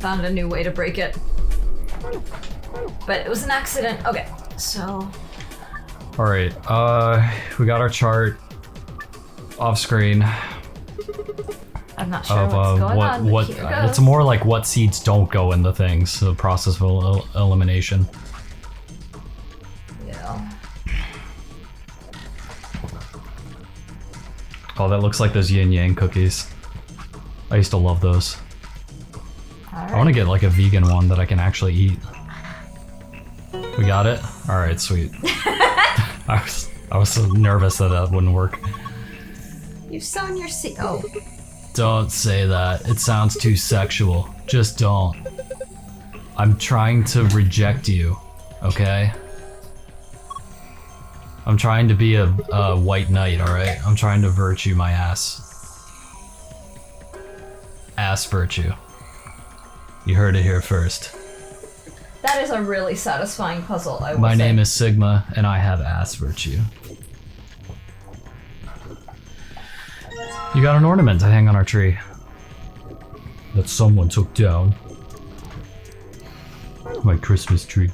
found a new way to break it. But it was an accident. Okay, so... Alright, we got our chart off screen. I'm not sure what's going on, but here goes. It's more like what seeds don't go in the things, the process of elimination. Yeah. Oh, that looks like those yin yang cookies. I used to love those. All right. I want to get like a vegan one that I can actually eat. We got it? Alright, sweet. I was so nervous that wouldn't work. You've sown your seed. Oh. Don't say that. It sounds too sexual. Just don't. I'm trying to reject you, okay? I'm trying to be a white knight, alright? I'm trying to virtue my ass. Ass virtue. You heard it here first. That is a really satisfying puzzle, I will My say. name is Sigma, and I have ass virtue. You got an ornament to hang on our tree. That someone took down. My Christmas tree.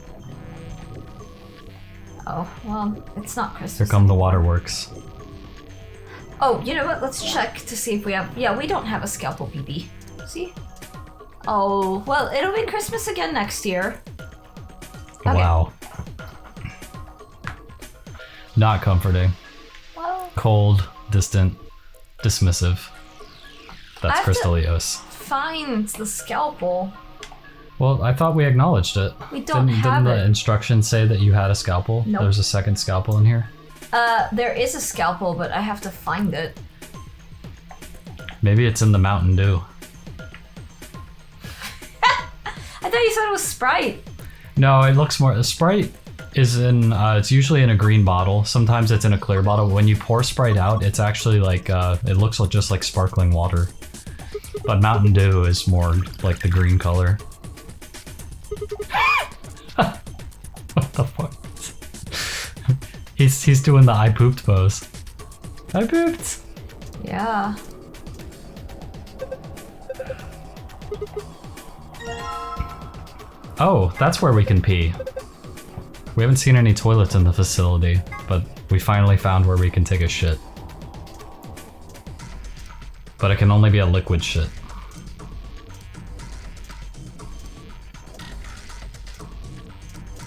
Oh, well, it's not Christmas. Here come the waterworks. Oh, you know what? Let's check to see if we have... Yeah, we don't have a scalpel BB. See? Oh, well, it'll be Christmas again next year. Okay. Wow. Not comforting. Well, Cold, distant, dismissive. That's I have to Crystalios. find the scalpel. Well, I thought we acknowledged it. We don't have Didn't the it. instructions say that you had a scalpel? Nope. There's a second scalpel in here? There is a scalpel, but I have to find it. Maybe it's in the Mountain Dew. I thought you said it was Sprite. No, it looks more... Sprite is in... it's usually in a green bottle. Sometimes it's in a clear bottle. When you pour Sprite out, it's actually like... it looks just like sparkling water. But Mountain Dew is more like the green color. What the fuck? He's doing the I pooped pose. I pooped! Yeah. Oh, that's where we can pee. We haven't seen any toilets in the facility, but we finally found where we can take a shit. But it can only be a liquid shit.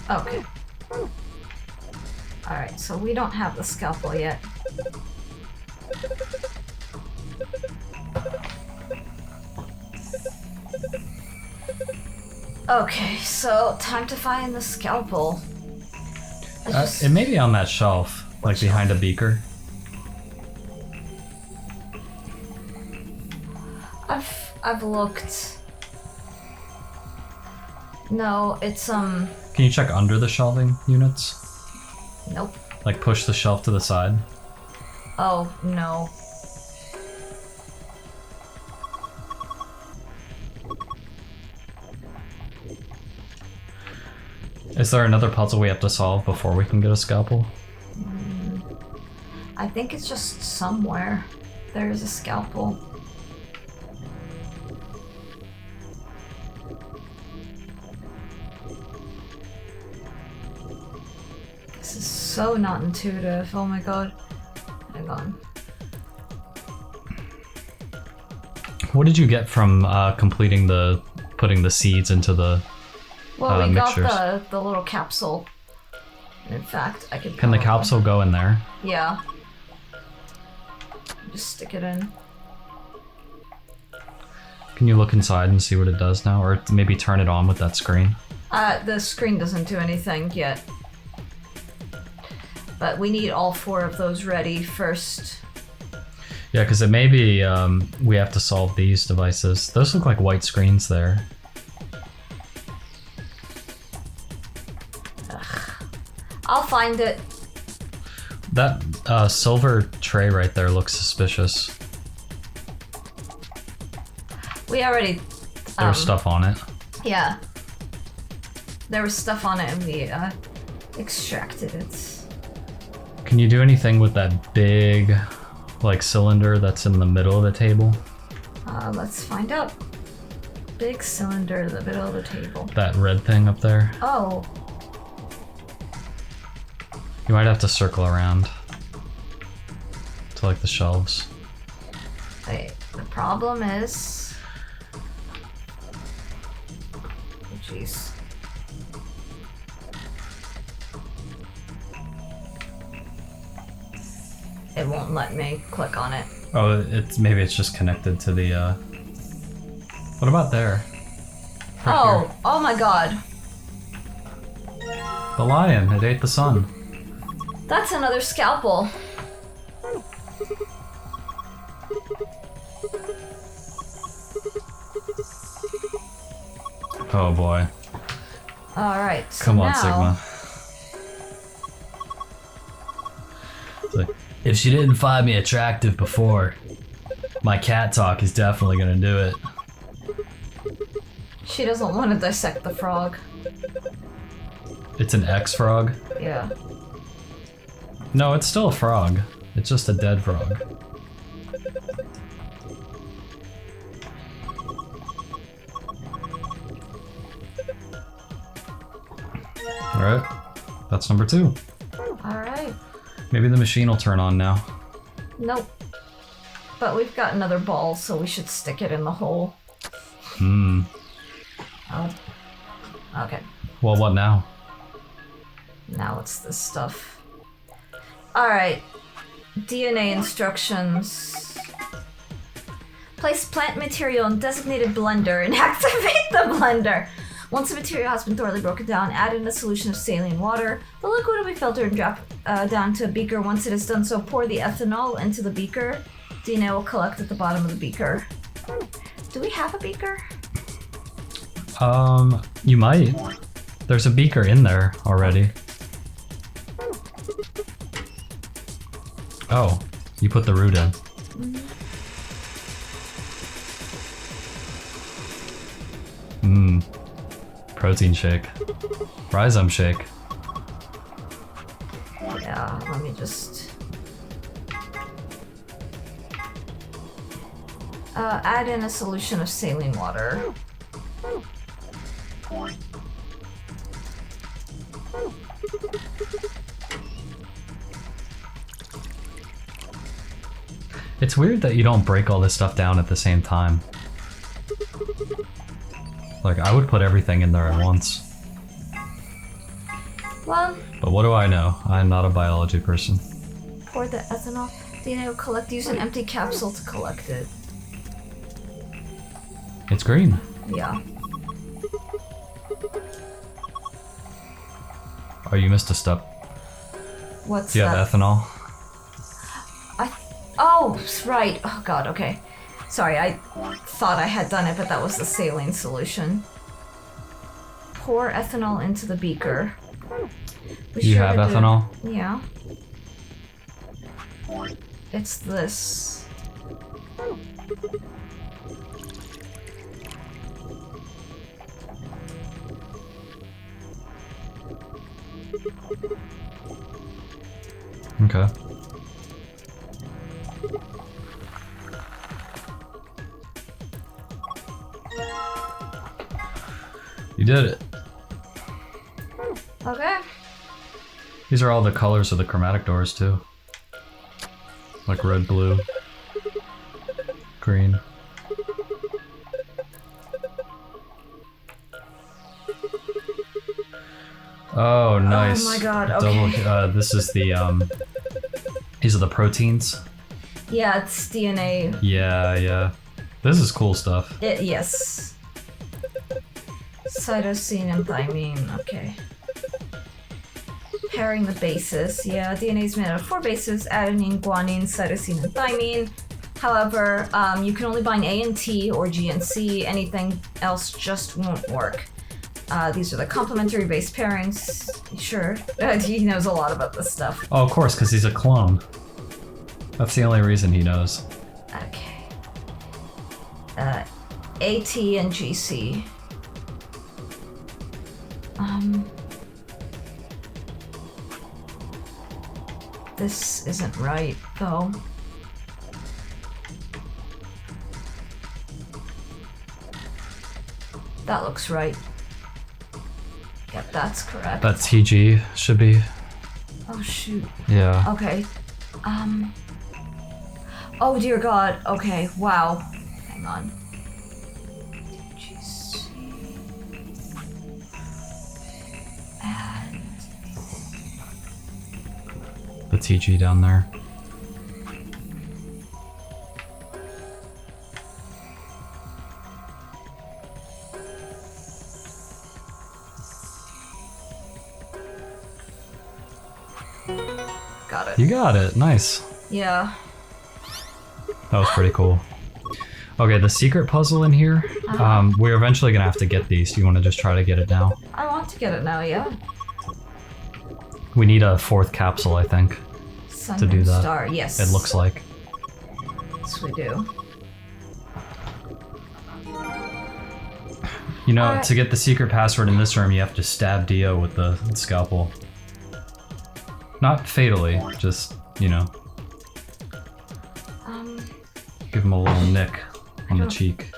Okay. Alright, so we don't have the scalpel yet. Okay, so time to find the scalpel. It may be on that shelf, like behind a beaker. I've looked. No, it's Can you check under the shelving units? Nope. Like push the shelf to the side? Oh, no. Is there another puzzle we have to solve before we can get a scalpel? I think it's just somewhere. There's a scalpel. This is so not intuitive. Oh my god. Hang on. What did you get from putting the seeds into the Well, we mixtures? got the little capsule. In fact, I could. Can the probably- capsule go in there? Yeah. Just stick it in. Can you look inside and see what it does now? Or maybe turn it on with that screen? The screen doesn't do anything yet. But we need all 4 of those ready first. Yeah, because it may be we have to solve these devices. Those look like white screens there. I'll find it. That silver tray right there looks suspicious. We already... There's stuff on it. Yeah. There was stuff on it and we extracted it. Can you do anything with that big, like, cylinder that's in the middle of the table? Let's find out. Big cylinder in the middle of the table. That red thing up there. Oh. You might have to circle around to like the shelves. Wait, the problem is... Oh, jeez. It won't let me click on it. Oh, maybe it's just connected to the, What about there? Right here. Oh my god. The lion, it ate the sun. That's another scalpel. Oh boy. Alright, so Come on, now... Sigma. It's like, if she didn't find me attractive before, my cat talk is definitely gonna do it. She doesn't want to dissect the frog. It's an X-frog? Yeah. No, it's still a frog. It's just a dead frog. Alright, that's number 2. Alright. Maybe the machine will turn on now. Nope. But we've got another ball, so we should stick it in the hole. Hmm. Oh. Okay. Well, what now? Now it's this stuff. Alright. DNA instructions. Place plant material in designated blender and activate the blender. Once the material has been thoroughly broken down, add in a solution of saline water. The liquid will be filtered and dropped down to a beaker. Once it is done so, pour the ethanol into the beaker. DNA will collect at the bottom of the beaker. Do we have a beaker? You might. There's a beaker in there already. Oh, you put the root in. Mmm. Protein shake. Rhizome shake. Yeah, let me just... add in a solution of saline water. It's weird that you don't break all this stuff down at the same time. Like, I would put everything in there at once. Well, But what do I know? I'm not a biology person. pour the ethanol. DNA will collect. Use an empty capsule to collect it. It's green. Yeah. Oh, you missed a step. What's Do you that? have ethanol? Oh, right. Oh god, okay. Sorry, I thought I had done it, but that was the saline solution. Pour ethanol into the beaker. You have ethanol? Yeah. It's this. Okay. You did it. Okay. These are all the colors of the chromatic doors too. Like red, blue, green. Oh, nice. Oh my god, okay. This is the, these are the proteins. Yeah, it's DNA. Yeah, yeah. This is cool stuff. Yes. Cytosine and thymine, okay. Pairing the bases. Yeah, DNA is made out of 4 bases: adenine, guanine, cytosine, and thymine. However, you can only bind A and T or G and C. Anything else just won't work. These are the complementary base pairings. Sure, he knows a lot about this stuff. Oh, of course, because he's a clone. That's the only reason he knows. Okay. AT and GC. This isn't right, though. That looks right. Yep, that's correct. That TG should be. Oh shoot. Yeah. Okay. Oh dear God. Okay. Wow. Hang on. Jeez. And The TG down there. got it. You got it. Nice. Yeah. That was pretty cool. Okay, the secret puzzle in here. We're eventually gonna have to get these. Do you want to just try to get it now? I want to get it now. Yeah. We need a 4th capsule, I think, Sun to do and that. Star. Yes. It looks like. Yes, we do. You know, to get the secret password in this room, you have to stab Dio with the scalpel. Not fatally, just, you know, give him a little nick on the cheek.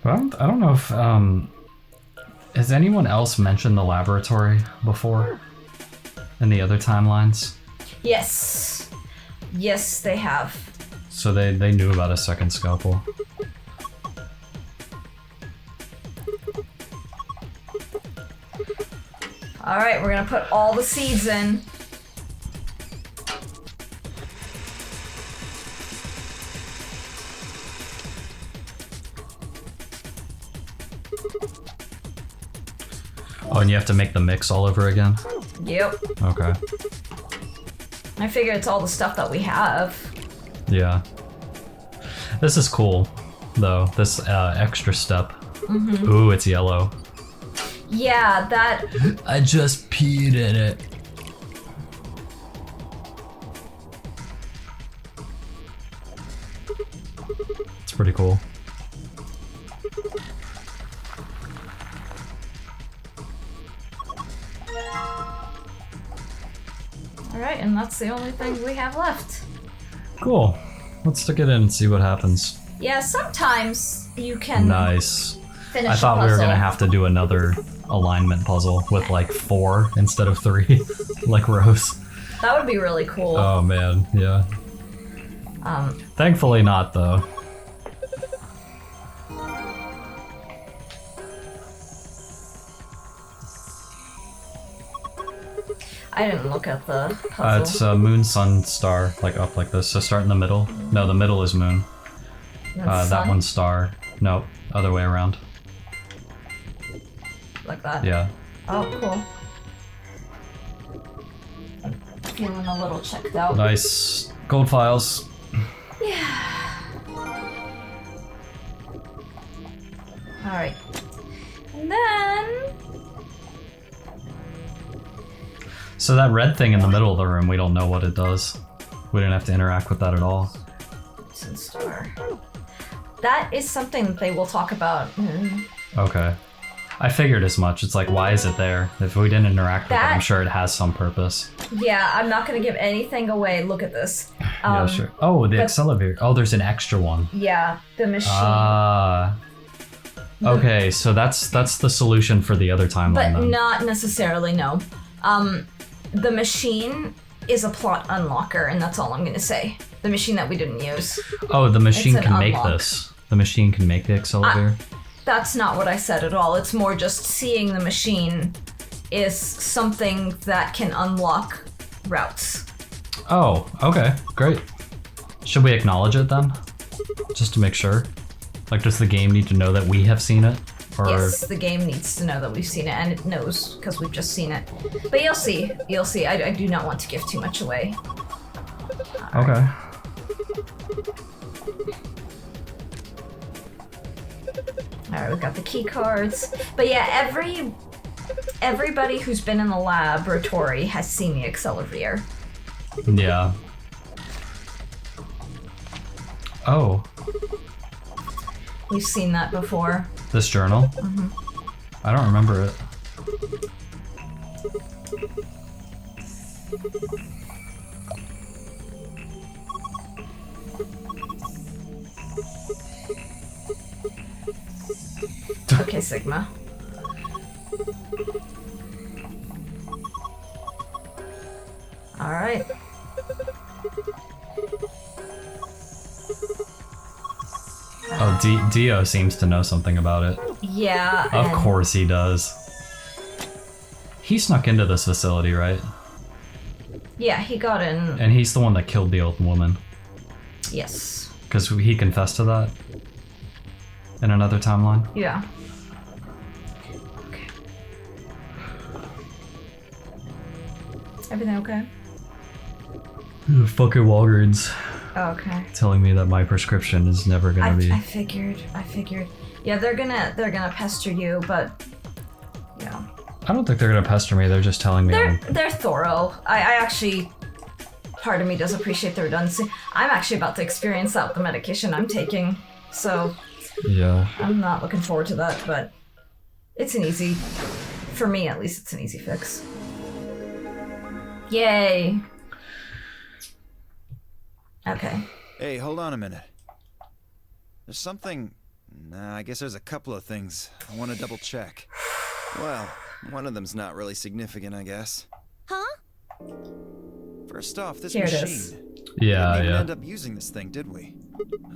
Well, I don't know if, has anyone else mentioned the laboratory before? In the other timelines? Yes. Yes, they have. So they knew about a second scalpel. Alright, we're gonna put all the seeds in. Oh, and you have to make the mix all over again? Yep. Okay. I figure it's all the stuff that we have. Yeah. This is cool, though. This extra step. Ooh, it's yellow. Yeah, that... I just peed in it. It's pretty cool. Alright, and that's the only thing we have left. Cool. Let's stick it in and see what happens. Yeah, sometimes you can Nice. finish I thought a we were puzzle. gonna have to do another alignment puzzle with like 4 instead of 3, like rows. That would be really cool. Oh man, yeah. Thankfully not though. I didn't look at the puzzle. It's moon, sun, star, like up like this. So start in the middle. No, the middle is moon. That's That sun, one's star. Nope, other way around. like that. Yeah. Oh, cool. Feeling a little checked out. Nice. Gold files. Yeah. Alright. And then... So that red thing in the middle of the room, we don't know what it does. We didn't have to interact with that at all. Sun star. That is something that they will talk about. Okay. I figured as much. It's like, why is it there? If we didn't interact with it, I'm That- sure it has some purpose. Yeah, I'm not gonna give anything away. Look at this. Yeah, sure. Oh, the but- accelerator. Oh, there's an extra one. Yeah, the machine. Ah. Okay, so that's the solution for the other timeline but then. not necessarily, no. The machine is a plot unlocker, and that's all I'm gonna say. The machine that we didn't use. Oh, the machine It's an can make unlock. this. The machine can make the accelerator. That's not what I said at all. It's more just seeing the machine is something that can unlock routes. Oh, okay, great. Should we acknowledge it then? Just to make sure? Like, does the game need to know that we have seen it? Or... Yes, the game needs to know that we've seen it, and it knows because we've just seen it. But you'll see. You'll see. I do not want to give too much away. Okay. Alright, we've got the key cards. But yeah, everybody who's been in the laboratory has seen the accelerator. Yeah. Oh, We've seen that before. this journal? Mm-hmm. I don't remember it. Okay, Sigma. Alright. Oh, Dio seems to know something about it. Yeah. Of course he does. He snuck into this facility, right? Yeah, he got in. And he's the one that killed the old woman. Yes. Because he confessed to that in another timeline. Yeah. Okay. Everything okay? Fucking Walgreens Oh, okay. telling me that my prescription is never gonna be. I figured. Yeah, they're gonna pester you, but yeah. I don't think they're gonna pester me. They're just telling me. They're thorough. I actually, part of me does appreciate the redundancy. I'm actually about to experience that with the medication I'm taking, so Yeah. I'm not looking forward to that. But it's an easy, for me at least, it's an easy fix. Yay. Okay. Hey, hold on a minute. There's something... Nah, I guess there's a couple of things I want to double check. Well, one of them's not really significant, I guess. Huh? First off, this Here it machine. is. Yeah, We didn't even yeah. end up using this thing, did we?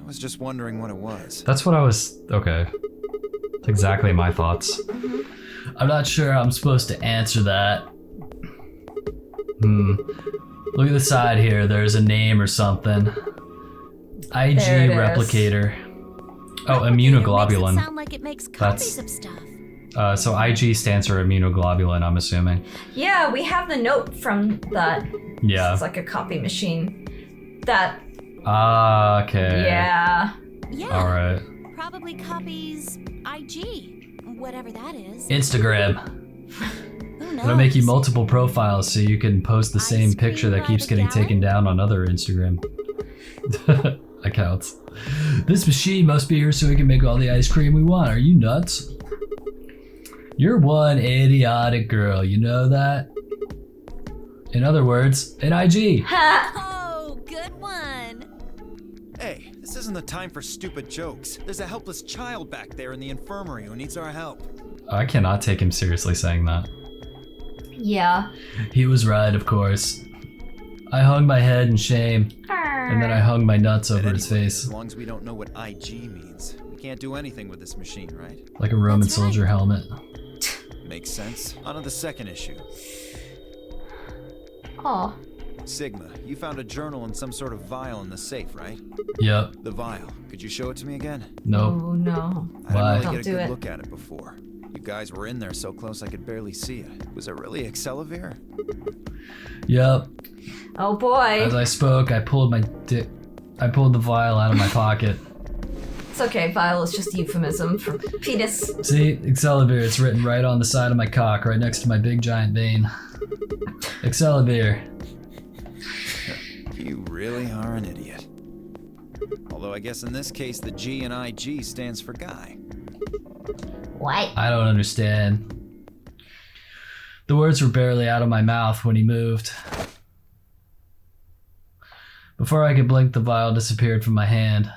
I was just wondering what it was. That's what I was. Okay. That's exactly my thoughts. I'm not sure I'm supposed to answer that. Look at the side here. There's a name or something. IG There it is. replicator. Oh, Makes it immunoglobulin. sound like it makes copies of stuff. So IG stands for immunoglobulin, I'm assuming. Yeah, we have the note from that. Yeah. It's like a copy machine. That. Ah, okay. Yeah. Yeah. All right. Probably copies IG, whatever that is. Instagram. Who knows? It'll make you multiple profiles so you can post the same Ice picture cream that by keeps the getting gallon? taken down on other Instagram accounts. This machine must be here so we can make all the ice cream we want. Are you nuts? You're one idiotic girl, you know that? In other words, an IG. Oh, good one. Hey, this isn't the time for stupid jokes. There's a helpless child back there in the infirmary who needs our help. I cannot take him seriously saying that. Yeah. He was right, of course. I hung my head in shame, and then I hung my nuts over But his anyway, face, As long as we don't know what IG means, we can't do anything with this machine, right? like a Roman That's right. soldier helmet. Makes sense. On to the second issue. Oh. Sigma, you found a journal and some sort of vial in the safe, right? Yep. The vial. Could you show it to me again? Nope. Oh no. I Why? didn't Don't really get a do good it. look at it before. You guys were in there so close I could barely see it. Was it really Excelivir? Yep. Oh boy. As I spoke, I pulled the vial out of my pocket. It's okay. Vial is just a euphemism for penis. See, Excelivir, it's written right on the side of my cock, right next to my big giant vein. Excelivir. You really are an idiot. Although I guess in this case the G in IG stands for guy. What? I don't understand. The words were barely out of my mouth when he moved. Before I could blink, the vial disappeared from my hand.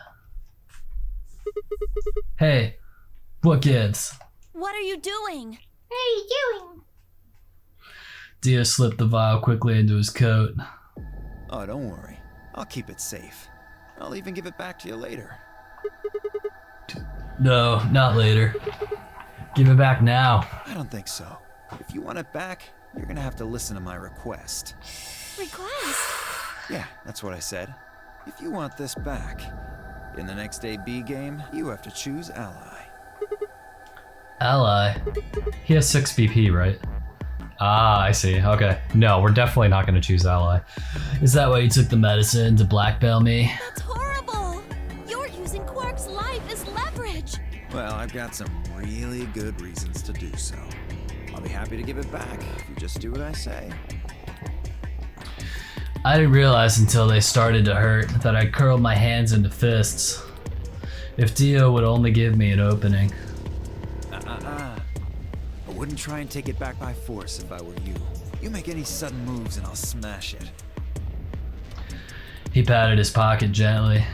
Hey, what gives? What are you doing? Dio slipped the vial quickly into his coat. Oh, don't worry. I'll keep it safe. I'll even give it back to you later. No, not later. Give it back now. I don't think so. If you want it back, you're gonna have to listen to my request. Request? Yeah, that's what I said. If you want this back, in the next AB game, you have to choose ally. Ally. He has 6 BP, right? Ah, I see. Okay. No, we're definitely not going to choose ally. Is that why you took the medicine to blackmail me? That's horrible. You're using Quark's life as leverage. Well, I've got some really good reasons to do so. I'll be happy to give it back if you just do what I say. I didn't realize until they started to hurt that I curled my hands into fists. If Dio would only give me an opening. I wouldn't try and take it back by force if I were you. You make any sudden moves and I'll smash it. He patted his pocket gently.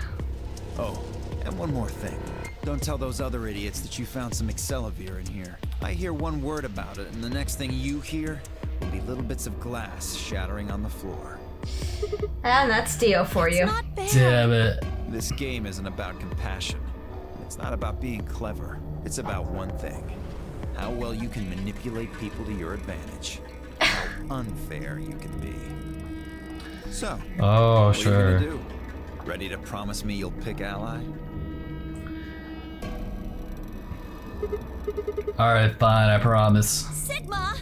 Oh, and one more thing. Don't tell those other idiots that you found some Excelavir in here. I hear one word about it, and the next thing you hear will be little bits of glass shattering on the floor. And that's Dio for you. Not bad. Damn it. This game isn't about compassion. It's not about being clever. It's about one thing. How well you can manipulate people to your advantage. How unfair you can be. So, Oh, what are you sure. gonna do? Ready to promise me you'll pick Ally? Alright, fine, I promise. Sigma!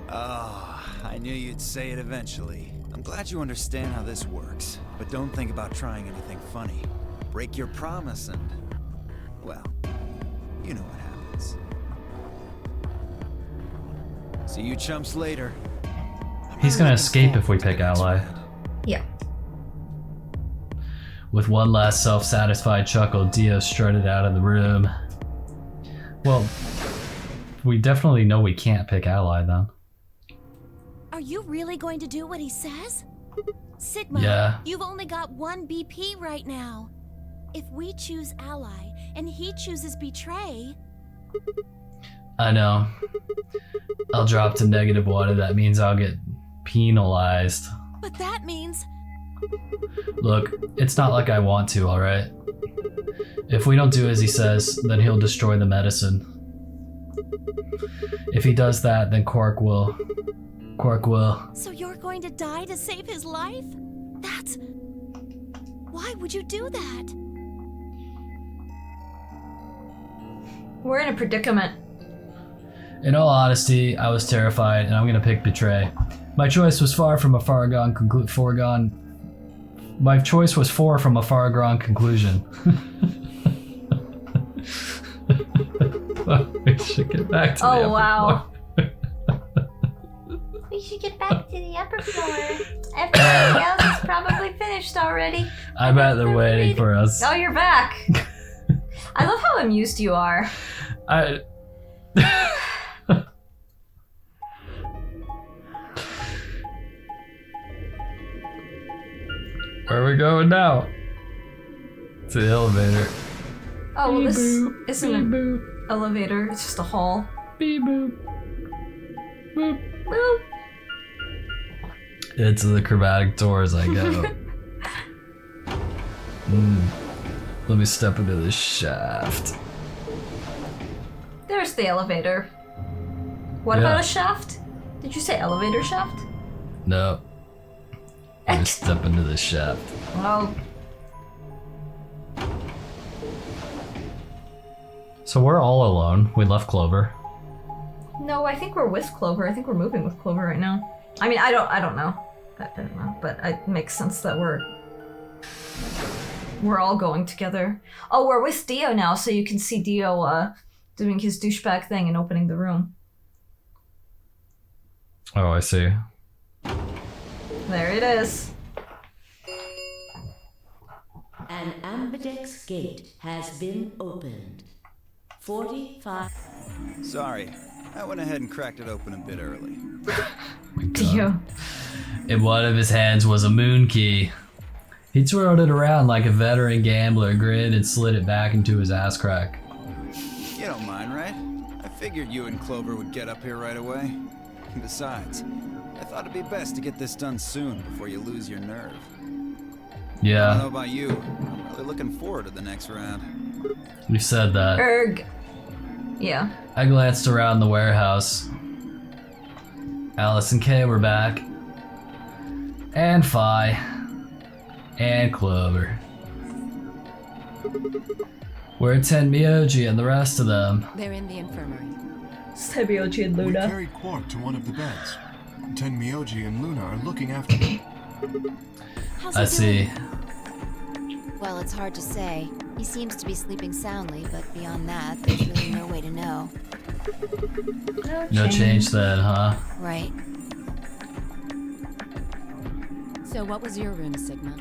Oh, I knew you'd say it eventually. I'm glad you understand how this works, but don't think about trying anything funny. Break your promise and, well, you know what happens. See you chumps later. He's gonna escape if we pick Ally. Yeah. With one last self-satisfied chuckle, Dio strutted out of the room. Well, we definitely know we can't pick Ally then. Are you really going to do what he says? Sigma, Yeah. you've only got one BP right now. If we choose Ally and he chooses Betray, I know. I'll drop to -1 and that means I'll get penalized. but that means Look, it's not like I want to, alright? If we don't do as he says, then he'll destroy the medicine. If he does that, then Quark will. so you're going to die to save his life? That's... Why would you do that? We're in a predicament. In all honesty, I was terrified, and I'm gonna pick Betray. My choice was far from a foregone conclusion. We should get back to the upper wow. floor. We should get back to the upper floor. Everybody else is probably finished already. I bet they're waiting for us. Oh, you're back. I love how amused you are. I. Where are we going now? To the elevator. Oh, well, this Beep-boop, isn't an beep-boop, elevator. It's just a hall. beep-boop, boop. Boop. Into the chromatic doors I go. Let me step into this shaft. There's the elevator. What Yeah. about a shaft? Did you say elevator shaft? No. Let me step into this shaft. Oh, So we're all alone. We left Clover. no, I think we're with Clover. I think we're moving with Clover right now. I mean, I don't know. I don't know, but it makes sense that we're all going together. Oh, we're with Dio now, so you can see Dio doing his douchebag thing and opening the room. Oh, I see. There it is. An ambidex gate has been opened. 45. Sorry, I went ahead and cracked it open a bit early. Dio. In one of his hands was a moon key. He twirled it around like a veteran gambler, grinned, and slid it back into his ass crack. You don't mind, right? I figured you and Clover would get up here right away. Besides, I thought it'd be best to get this done soon before you lose your nerve. I don't know Yeah, about you, I'm really looking forward to the next round. you said that. Erg. Yeah. I glanced around the warehouse. Alice and Kay were back. And Phi. And Clover. Where are Tenmyoji and the rest of them? They're in the infirmary. Sebioji and We Luna. carried Quark to one of the beds. Tenmyoji and Luna are looking after him. How's I he see. doing? Well, it's hard to say. He seems to be sleeping soundly, but beyond that, there's really no way to know. No change then, huh? Right. So what was your room, Sigma?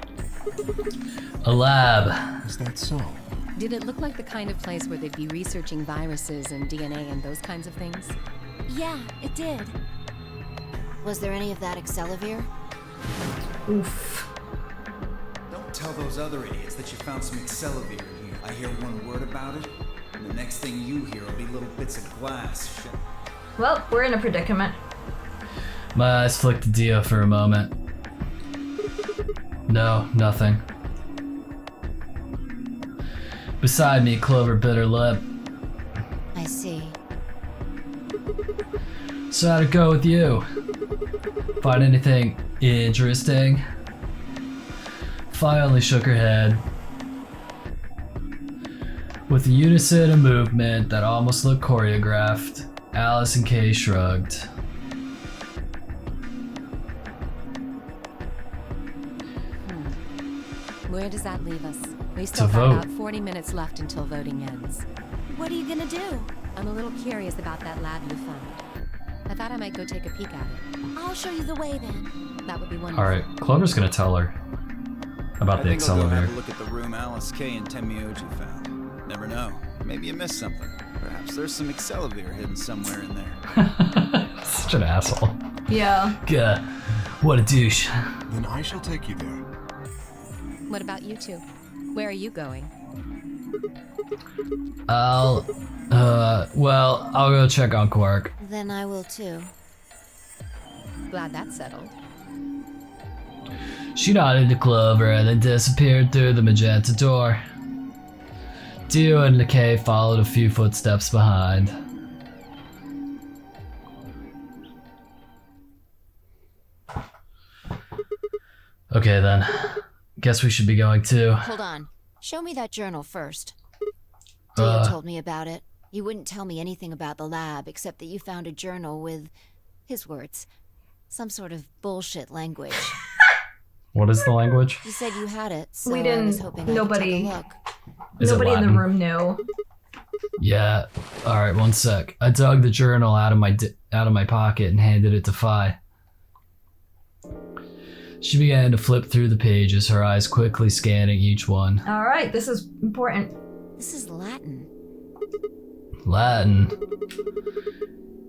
A lab. Is that so? Did it look like the kind of place where they'd be researching viruses and DNA and those kinds of things? Yeah, it did. Was there any of that Excelavir? Oof. Don't Tell those other idiots that you found some Excelavir in here. I hear one word about it, and the next thing you hear will be little bits of glass. Well, we're in a predicament. My eyes flicked to Dia for a moment. No, nothing. Beside me, Clover bit her lip. I see. So how'd it go with you? Find anything interesting? Fi only shook her head. With a unison of movement that almost looked choreographed, Alice and Kay shrugged. Where does that leave us? We still have about 40 minutes left until voting ends. What are you gonna do? I'm a little curious about that lab you found. I thought I might go take a peek at it. I'll show you the way then. That would be wonderful. Alright, Clover's gonna tell her about the I think I'll go have Excelavir. a look at the room Alice, Kay, and Tenmyoji found. Never know. Maybe you missed something. Perhaps there's some Excelavir hidden somewhere in there. Such an asshole. Yeah. Gah, what a douche. Then I shall take you there. What about you two? Where are you going? I'll go check on Quark. Then I will too. Glad that's settled. She nodded to Clover and then disappeared through the magenta door. Dio and Kay followed a few footsteps behind. Okay then. Guess we should be going too. Hold on. Show me that journal first. Dio told me about it. You wouldn't tell me anything about the lab except that you found a journal with, his words, some sort of bullshit language. What is the language? You said you had it, so We I didn't. was hoping I Nobody. could take a look. Is it Nobody in the Latin? room knew. Yeah. All right, one sec. I dug the journal out of my pocket and handed it to Fi. She began to flip through the pages, her eyes quickly scanning each one. All right, this is important. This is Latin. Latin.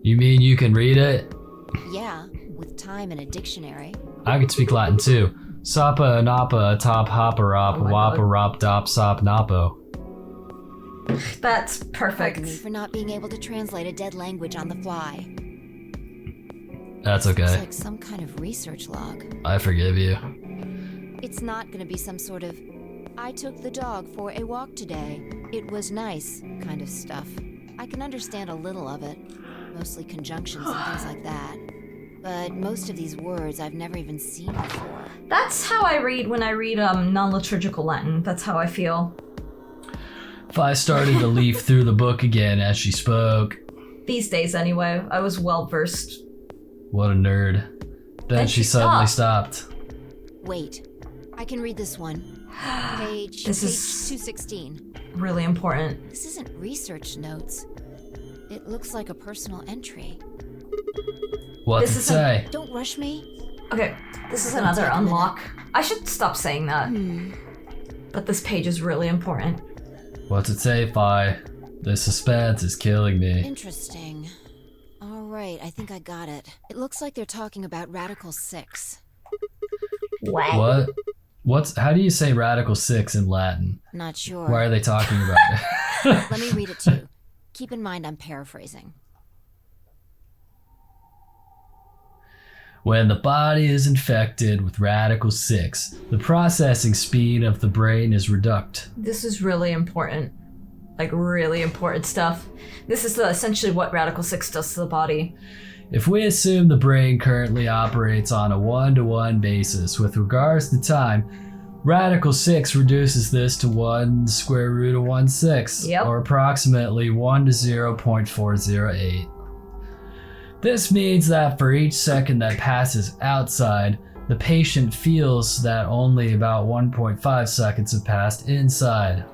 You mean you can read it? Yeah, with time and a dictionary. I can speak Latin too. Sapa napa top hopperop Oh my wapa God. rop dop sop napo. That's Pardon perfect. me for not being able to translate a dead language on the fly. That's Looks okay. like some kind of research log. I forgive you. It's not gonna be some sort of, I took the dog for a walk today. It was nice kind of stuff. I can understand a little of it, mostly conjunctions and things like that. But most of these words I've never even seen before. That's how I read when I read non-liturgical Latin. That's how I feel. Fi started to leaf through the book again as she spoke. These days, anyway. I was well versed. What a nerd. Then Then she she suddenly stopped. Wait, I can read this one. Page This is 216. really important. This isn't research notes. It looks like a personal entry. What's This it is say? Don't rush me. Okay, this is another unlock. I should stop saying that. But this page is really important. What's it say, Fi? The suspense is killing me. Interesting. All right, I think I got it. It looks like they're talking about Radical 6. What? How do you say radical 6 in Latin? Not sure. Why are they talking about it? Let me read it too. Keep in mind I'm paraphrasing. When the body is infected with radical 6, the processing speed of the brain is reduced. This is really important. Like, really important stuff. This is essentially what Radical 6 does to the body. If we assume the brain currently operates on a 1-to-1 basis with regards to time, radical 6 reduces this to 1 square root of 1/6, Yep. or approximately 1 to 0.408. This means that for each second that passes outside, the patient feels that only about 1.5 seconds have passed inside.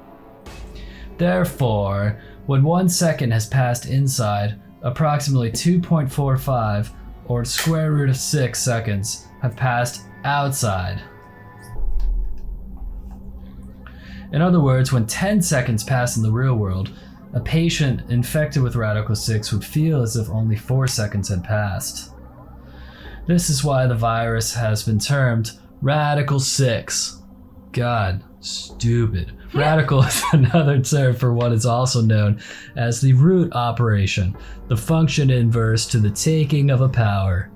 Therefore, when 1 second has passed inside, approximately 2.45 or square root of 6 seconds have passed outside. In other words, when 10 seconds pass in the real world, a patient infected with Radical 6 would feel as if only 4 seconds had passed. This is why the virus has been termed Radical 6. God, stupid. Radical is another term for what is also known as the root operation, the function inverse to the taking of a power.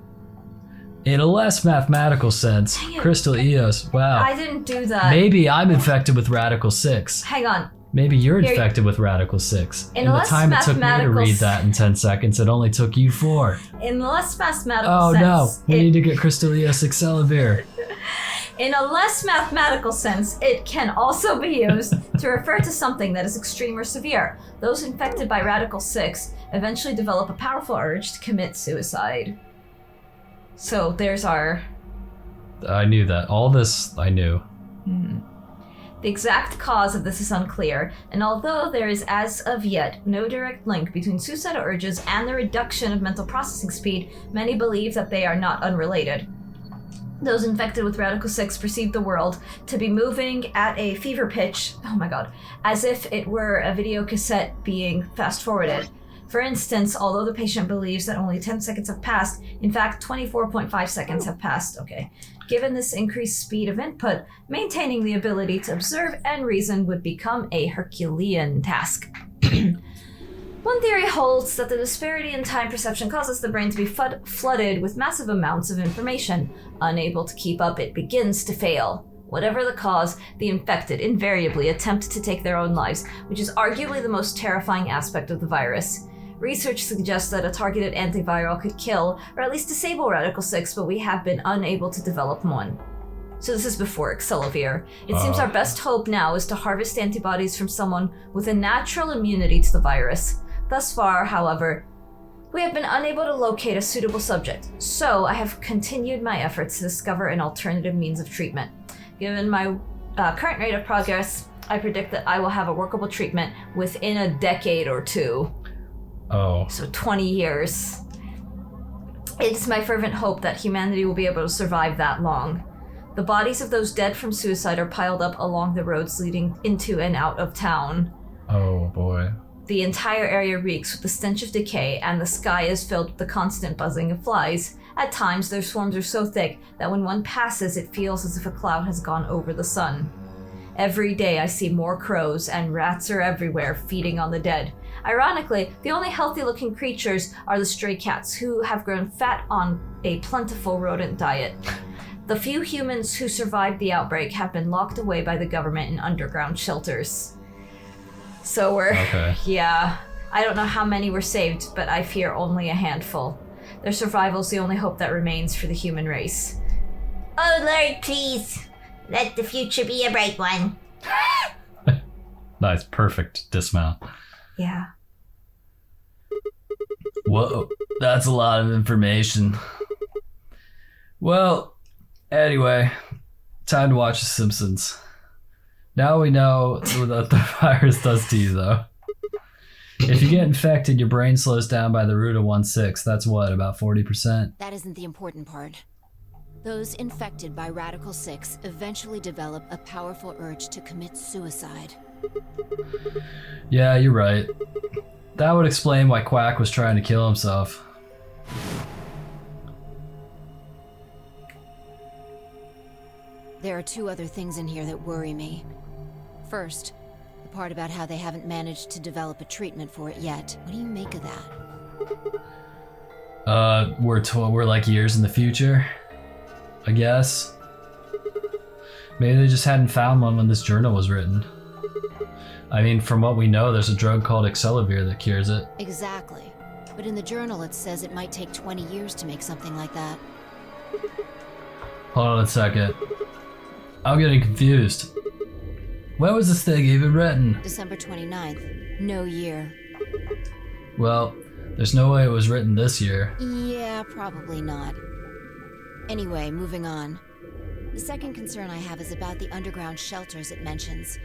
In a less mathematical sense, Crystal Eos, wow. I didn't do that. Maybe I'm infected with Radical 6. Hang on. Maybe you're infected with Radical 6. In the less time it took me to mathematical read that in 10 seconds, it only took you 4. In less mathematical Oh sense. no, we need to get Crystal Eos Excelivir. In a less mathematical sense, it can also be used to refer to something that is extreme or severe. Those infected by Radical 6 eventually develop a powerful urge to commit suicide. So there's our... I knew that. All this, I knew. The exact cause of this is unclear, and although there is as of yet no direct link between suicidal urges and the reduction of mental processing speed, many believe that they are not unrelated. Those infected with Radical 6 perceive the world to be moving at a fever pitch, oh my god, as if it were a video cassette being fast-forwarded. For instance, although the patient believes that only 10 seconds have passed, in fact 24.5 seconds have passed, okay. Given this increased speed of input, maintaining the ability to observe and reason would become a Herculean task. One theory holds that the disparity in time perception causes the brain to be flooded with massive amounts of information. Unable to keep up, it begins to fail. Whatever the cause, the infected invariably attempt to take their own lives, which is arguably the most terrifying aspect of the virus. Research suggests that a targeted antiviral could kill, or at least disable Radical 6, but we have been unable to develop one. So this is before Excelivir. It seems our best hope now is to harvest antibodies from someone with a natural immunity to the virus. Thus far, however, we have been unable to locate a suitable subject, so I have continued my efforts to discover an alternative means of treatment. Given my current rate of progress, I predict that I will have a workable treatment within a decade or 2. Oh. So 20 years. It's my fervent hope that humanity will be able to survive that long. The bodies of those dead from suicide are piled up along the roads leading into and out of town. Oh boy. The entire area reeks with the stench of decay, and the sky is filled with the constant buzzing of flies. At times, their swarms are so thick that when one passes, it feels as if a cloud has gone over the sun. Every day I see more crows, and rats are everywhere, feeding on the dead. Ironically, the only healthy-looking creatures are the stray cats, who have grown fat on a plentiful rodent diet. The few humans who survived the outbreak have been locked away by the government in underground shelters. So we're... Okay. Yeah. I don't know how many were saved, but I fear only a handful. Their survival's the only hope that remains for the human race. Oh Lord, please. Let the future be a bright one. Nice, perfect dismount. Yeah. Whoa, that's a lot of information. Well, anyway, time to watch The Simpsons. Now we know what the virus does to you, though. If you get infected, your brain slows down by the root of 1/6. That's what, about 40%? That isn't the important part. Those infected by Radical 6 eventually develop a powerful urge to commit suicide. Yeah, you're right. That would explain why Quack was trying to kill himself. There are 2 other things in here that worry me. First, the part about how they haven't managed to develop a treatment for it yet. What do you make of that? We're like years in the future, I guess. Maybe they just hadn't found one when this journal was written. I mean, from what we know, there's a drug called Excelivir that cures it. Exactly. But in the journal it says it might take 20 years to make something like that. Hold on a second. I'm getting confused. When was this thing even written? December 29th. No year. Well, there's no way it was written this year. Yeah, probably not. Anyway, moving on. The second concern I have is about the underground shelters it mentions.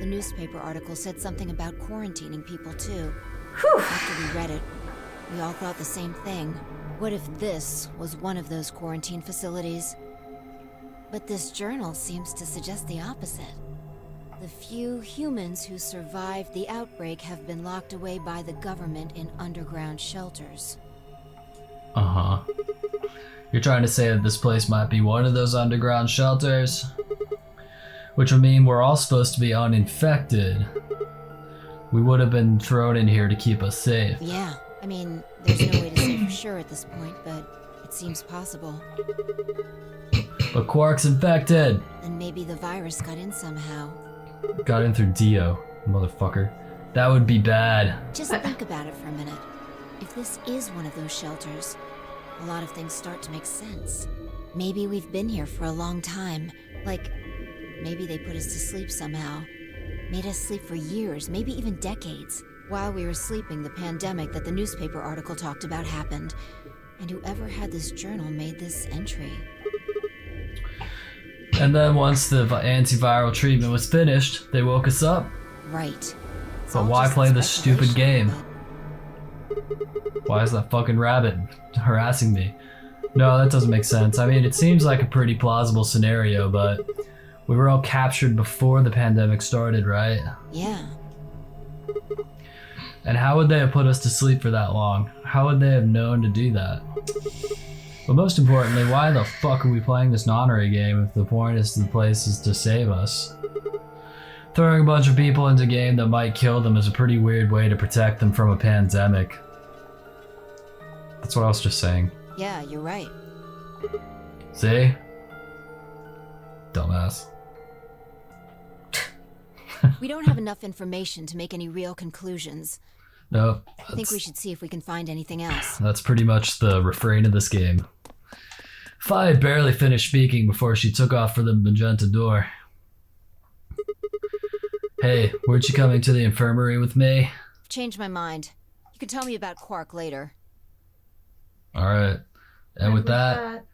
The newspaper article said something about quarantining people too. Whew. After we read it, we all thought the same thing. What if this was one of those quarantine facilities? But this journal seems to suggest the opposite. The few humans who survived the outbreak have been locked away by the government in underground shelters. Uh-huh. You're trying to say that this place might be one of those underground shelters? Which would mean we're all supposed to be uninfected. We would have been thrown in here to keep us safe. Yeah, I mean, there's no way to say for sure at this point, but it seems possible. But Quark's infected! Then maybe the virus got in somehow. Got in through Dio, motherfucker. That would be bad. Just think about it for a minute. If this is one of those shelters, a lot of things start to make sense. Maybe we've been here for a long time. Like, maybe they put us to sleep somehow. Made us sleep for years, maybe even decades. While we were sleeping, the pandemic that the newspaper article talked about happened. And whoever had this journal made this entry. And then once the antiviral treatment was finished, they woke us up. Right. But why play this stupid game? Why is that fucking rabbit harassing me? No, that doesn't make sense. I mean, it seems like a pretty plausible scenario, but we were all captured before the pandemic started, right? Yeah. And how would they have put us to sleep for that long? How would they have known to do that? But most importantly, why the fuck are we playing this nonary game if the point is the place is to save us? Throwing a bunch of people into a game that might kill them is a pretty weird way to protect them from a pandemic. That's what I was just saying. Yeah, you're right. See? Dumbass. We don't have enough information to make any real conclusions. Nope. I think we should see if we can find anything else. That's pretty much the refrain of this game. Fi had barely finished speaking before she took off for the magenta door. Hey, weren't you coming to the infirmary with me? Changed my mind. You can tell me about Quark later. Alright. And with that,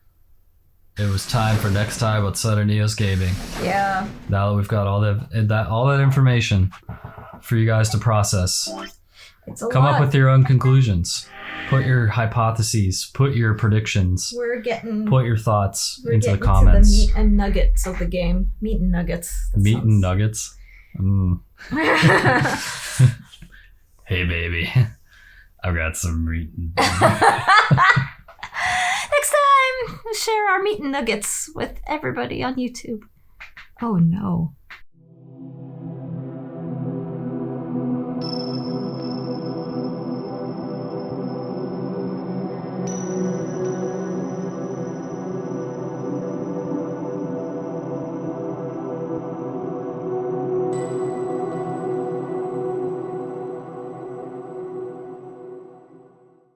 it was time for next time on Southern Neos Gaming. Yeah. Now that we've got all that information for you guys to process. It's a Come lot. up with your own conclusions. Put your hypotheses. Put your predictions. Put your thoughts into the comments. To the meat and nuggets of the game. Meat and nuggets. Meat and nuggets. Hey baby, I've got some meat. Next time, we'll share our meat and nuggets with everybody on YouTube. Oh no.